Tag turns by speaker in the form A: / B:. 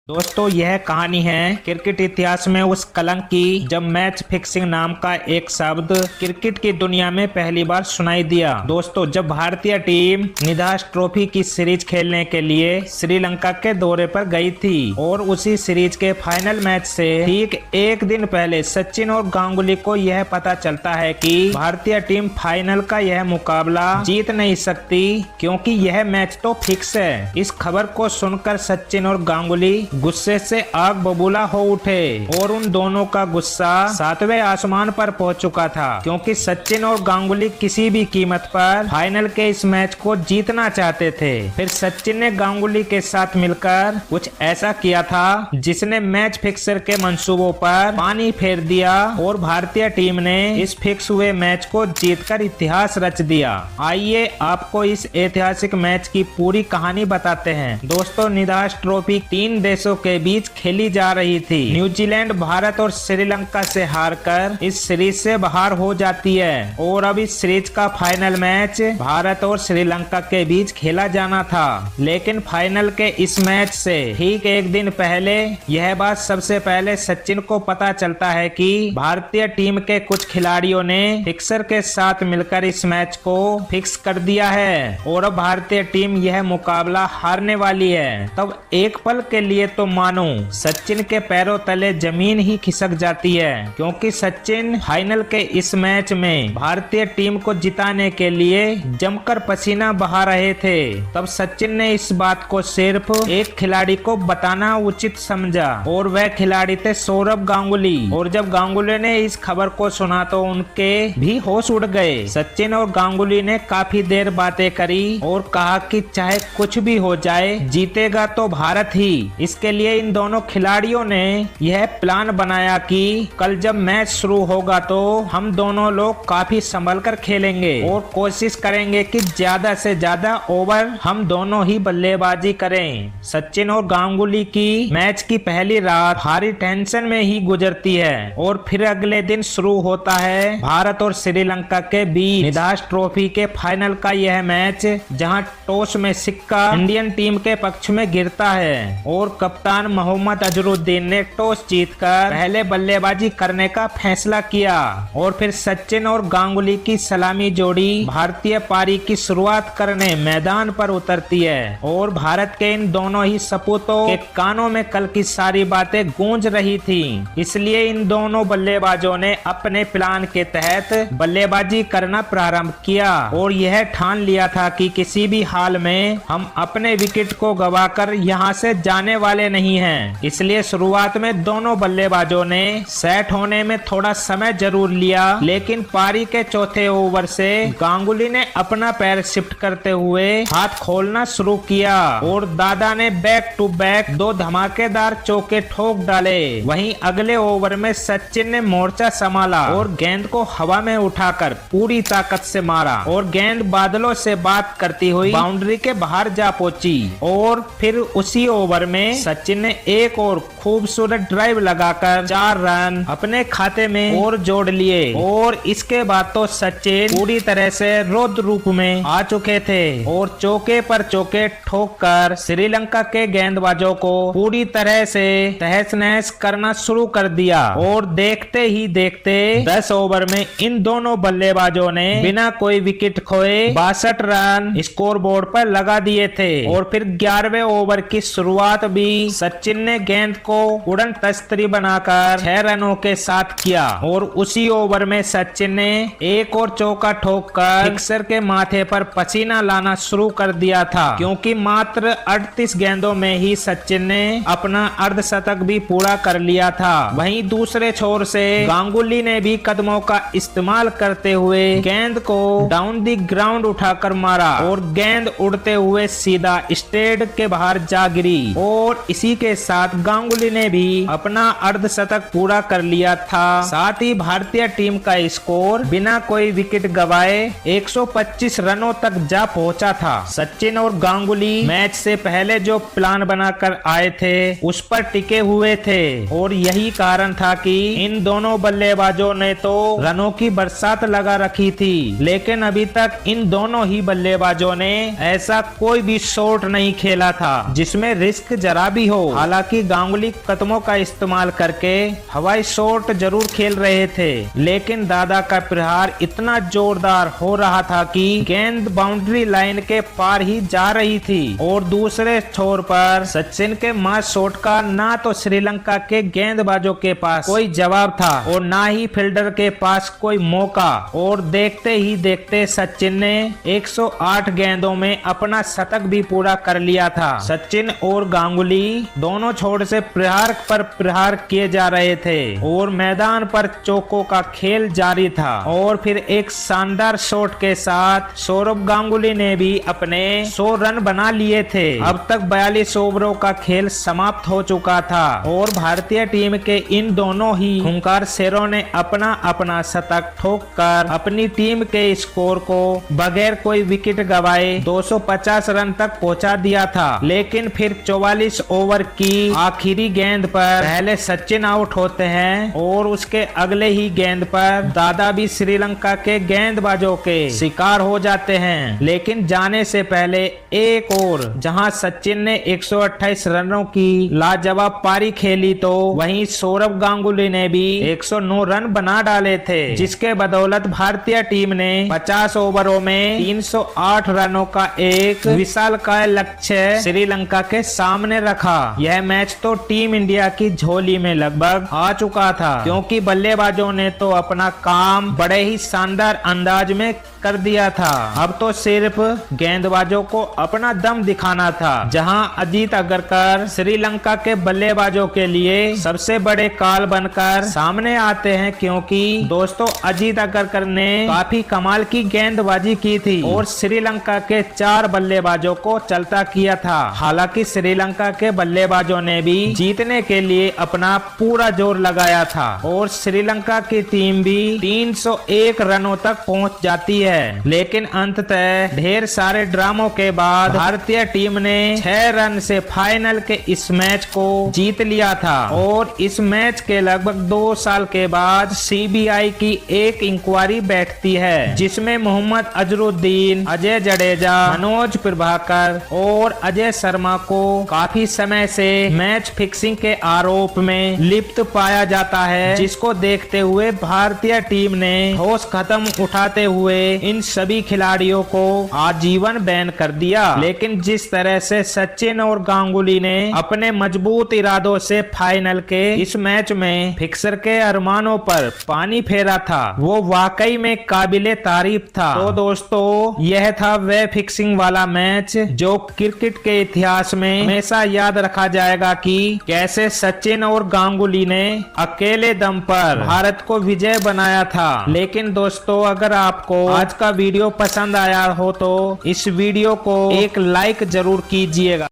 A: दोस्तों यह कहानी है क्रिकेट इतिहास में उस कलंक की जब मैच फिक्सिंग नाम का एक शब्द क्रिकेट की दुनिया में पहली बार सुनाई दिया। दोस्तों जब भारतीय टीम निदास ट्रॉफी की सीरीज खेलने के लिए श्रीलंका के दौरे पर गई थी और उसी सीरीज के फाइनल मैच से ठीक एक दिन पहले सचिन और गांगुली को यह पता चलता है कि भारतीय टीम फाइनल का यह मुकाबला जीत नहीं सकती क्योंकि यह मैच तो फिक्स है। इस खबर को सुनकर सचिन और गांगुली गुस्से से आग बबूला हो उठे और उन दोनों का गुस्सा सातवें आसमान पर पहुंच चुका था क्योंकि सचिन और गांगुली किसी भी कीमत पर फाइनल के इस मैच को जीतना चाहते थे। फिर सचिन ने गांगुली के साथ मिलकर कुछ ऐसा किया था जिसने मैच फिक्सर के मंसूबों पर पानी फेर दिया और भारतीय टीम ने इस फिक्स हुए मैच को जीतकर इतिहास रच दिया। आइए आपको इस ऐतिहासिक मैच की पूरी कहानी बताते हैं। दोस्तों निदास ट्रॉफी 3 देशों के बीच खेली जा रही थी। न्यूजीलैंड भारत और श्रीलंका से हारकर इस सीरीज से बाहर हो जाती है और अब इस सीरीज का फाइनल मैच भारत और श्रीलंका के बीच खेला जाना था। लेकिन फाइनल के इस मैच से ठीक एक दिन पहले यह बात सबसे पहले सचिन को पता चलता है कि भारतीय टीम के कुछ खिलाड़ियों ने फिक्सर के साथ मिलकर इस मैच को फिक्स कर दिया है और अब भारतीय टीम यह मुकाबला हारने वाली है। तब एक पल के लिए तो मानो सचिन के पैरों तले जमीन ही खिसक जाती है क्योंकि सचिन फाइनल के इस मैच में भारतीय टीम को जिताने के लिए जमकर पसीना बहा रहे थे। तब सचिन ने इस बात को सिर्फ एक खिलाड़ी को बताना उचित समझा और वह खिलाड़ी थे सौरव गांगुली। और जब गांगुली ने इस खबर को सुना तो उनके भी होश उड़ गए। सचिन और गांगुली ने काफी देर बातें करी और कहा कि चाहे कुछ भी हो जाए जीतेगा तो भारत ही। इसके लिए इन दोनों खिलाड़ियों ने यह प्लान बनाया कि कल जब मैच शुरू होगा तो हम दोनों लोग काफी संभल कर खेलेंगे और कोशिश करेंगे कि ज्यादा से ज्यादा ओवर हम दोनों ही बल्लेबाजी करें। सचिन और गांगुली की मैच की पहली रात भारी टेंशन में ही गुजरती है और फिर अगले दिन शुरू होता है भारत और श्रीलंका के बीच निदास ट्रॉफी के फाइनल का यह मैच, जहां टॉस में सिक्का इंडियन टीम के पक्ष में गिरता है और कप्तान मोहम्मद अजरुद्दीन ने टॉस जीतकर पहले बल्लेबाजी करने का फैसला किया और फिर सचिन और गांगुली की सलामी जोड़ी भारतीय पारी की शुरुआत करने मैदान पर उतरती है और भारत के इन दोनों ही सपूतों के कानों में कल की सारी बातें गूंज रही थी। इसलिए इन दोनों बल्लेबाजों ने अपने प्लान के तहत बल्लेबाजी करना प्रारंभ किया और यह ठान लिया था कि किसी भी हाल में हम अपने विकेट को गंवाकर यहाँ से जाने वाले नहीं हैं। इसलिए शुरुआत में दोनों बल्लेबाजों ने सेट होने में थोड़ा समय जरूर लिया, लेकिन पारी के चौथे ओवर से गांगुली ने अपना पैर शिफ्ट करते हुए हाथ खोलना शुरू किया और दादा ने बैक टू बैक 2 धमाकेदार चौके ठोक डाले। वहीं अगले ओवर में सचिन ने मोर्चा संभाला और गेंद को हवा में उठाकर पूरी ताकत से मारा और गेंद बादलों से बात करती हुई बाउंड्री के बाहर जा पहुंची। और फिर उसी ओवर में सचिन ने एक और खूबसूरत ड्राइव लगाकर 4 रन अपने खाते में और जोड़ लिए और इसके बाद तो सचिन पूरी तरह से रौद्र रूप में आ चुके थे और चौके पर चौके ठोककर श्रीलंका के गेंदबाजों को पूरी तरह से तहस नहस करना शुरू कर दिया। और देखते ही देखते 10 ओवर में इन दोनों बल्लेबाजों ने बिना कोई विकेट खोए 62 रन स्कोरबोर्ड पर लगा दिए थे। और फिर 11वें ओवर की शुरुआत भी सचिन ने गेंद को उड़न तस्तरी बनाकर 6 रनों के साथ किया और उसी ओवर में सचिन ने एक और चौका ठोककर फिक्सर के माथे पर पसीना लाना शुरू कर दिया था क्योंकि मात्र 38 गेंदों में ही सचिन ने अपना अर्धशतक भी पूरा कर लिया था। वहीं दूसरे छोर से गांगुली ने भी कदमों का इस्तेमाल करते हुए गेंद को डाउन दी ग्राउंड उठाकर मारा और गेंद उड़ते हुए सीधा स्टेड के बाहर जा गिरी और इसी के साथ गांगुली गांगुली ने भी अपना अर्धशतक पूरा कर लिया था। साथ ही भारतीय टीम का स्कोर बिना कोई विकेट गवाए 125 रनों तक जा पहुंचा था। सचिन और गांगुली मैच से पहले जो प्लान बनाकर आए थे उस पर टिके हुए थे और यही कारण था कि इन दोनों बल्लेबाजों ने तो रनों की बरसात लगा रखी थी, लेकिन अभी तक इन दोनों ही बल्लेबाजों ने ऐसा कोई भी शॉट नहीं खेला था जिसमें रिस्क जरा भी हो। हालांकि गांगुली कदमों का इस्तेमाल करके हवाई शॉट जरूर खेल रहे थे, लेकिन दादा का प्रहार इतना जोरदार हो रहा था कि गेंद बाउंड्री लाइन के पार ही जा रही थी। और दूसरे छोर पर सचिन के मास शॉट का ना तो श्रीलंका के गेंदबाजों के पास कोई जवाब था और ना ही फील्डर के पास कोई मौका। और देखते ही देखते सचिन ने 108 गेंदों में अपना शतक भी पूरा कर लिया था। सचिन और गांगुली दोनों छोर से प्रहार पर प्रहार किए जा रहे थे और मैदान पर चौकों का खेल जारी था। और फिर एक शानदार शॉट के साथ सौरभ गांगुली ने भी अपने 100 रन बना लिए थे। अब तक 42 ओवरों का खेल समाप्त हो चुका था और भारतीय टीम के इन दोनों ही खूंखार शेरों ने अपना अपना शतक ठोककर अपनी टीम के स्कोर को बगैर कोई विकेट गवाए 250 रन तक पहुंचा दिया था। लेकिन फिर 44 ओवर की आखिरी गेंद पर पहले सचिन आउट होते हैं और उसके अगले ही गेंद पर दादा भी श्रीलंका के गेंदबाजों के शिकार हो जाते हैं। लेकिन जाने से पहले एक और जहां सचिन ने 128 रनों की लाजवाब पारी खेली तो वहीं सौरभ गांगुली ने भी 109 रन बना डाले थे, जिसके बदौलत भारतीय टीम ने 50 ओवरों में 308 रनों का एक विशालकाय लक्ष्य श्रीलंका के सामने रखा। यह मैच तो टीम इंडिया की झोली में लगभग आ चुका था, क्योंकि बल्लेबाजों ने तो अपना काम बड़े ही शानदार अंदाज में कर दिया था। अब तो सिर्फ गेंदबाजों को अपना दम दिखाना था। जहां अजीत अगरकर श्रीलंका के बल्लेबाजों के लिए सबसे बड़े काल बनकर सामने आते हैं, क्योंकि दोस्तों अजीत अगरकर ने काफी कमाल की गेंदबाजी की थी और श्रीलंका के 4 बल्लेबाजों को चलता किया था। हालांकि श्रीलंका के बल्लेबाजों ने भी जीतने के लिए अपना पूरा जोर लगाया था और श्रीलंका की टीम भी 301 रनों तक पहुंच जाती है। लेकिन अंततः ढेर सारे ड्रामों के बाद भारतीय टीम ने 6 रन से फाइनल के इस मैच को जीत लिया था। और इस मैच के लगभग 2 साल के बाद सीबीआई की एक इंक्वायरी बैठती है, जिसमें मोहम्मद अजरुद्दीन, अजय जडेजा, मनोज प्रभाकर और अजय शर्मा को काफी समय से मैच फिक्सिंग के आरोप में लिप्त पाया जाता है, जिसको देखते हुए भारतीय टीम ने ठोस कदम उठाते हुए इन सभी खिलाड़ियों को आजीवन बैन कर दिया। लेकिन जिस तरह से सचिन और गांगुली ने अपने मजबूत इरादों से फाइनल के इस मैच में फिक्सर के अरमानों पर पानी फेरा था, वो वाकई में काबिले तारीफ था। तो दोस्तों यह था वह फिक्सिंग वाला मैच जो क्रिकेट के इतिहास में हमेशा याद रखा जाएगा कि कैसे सचिन और गांगुली ने अकेले दम पर भारत को विजय बनाया था। लेकिन दोस्तों अगर आपको आज का वीडियो पसंद आया हो तो इस वीडियो को एक लाइक जरूर कीजिएगा।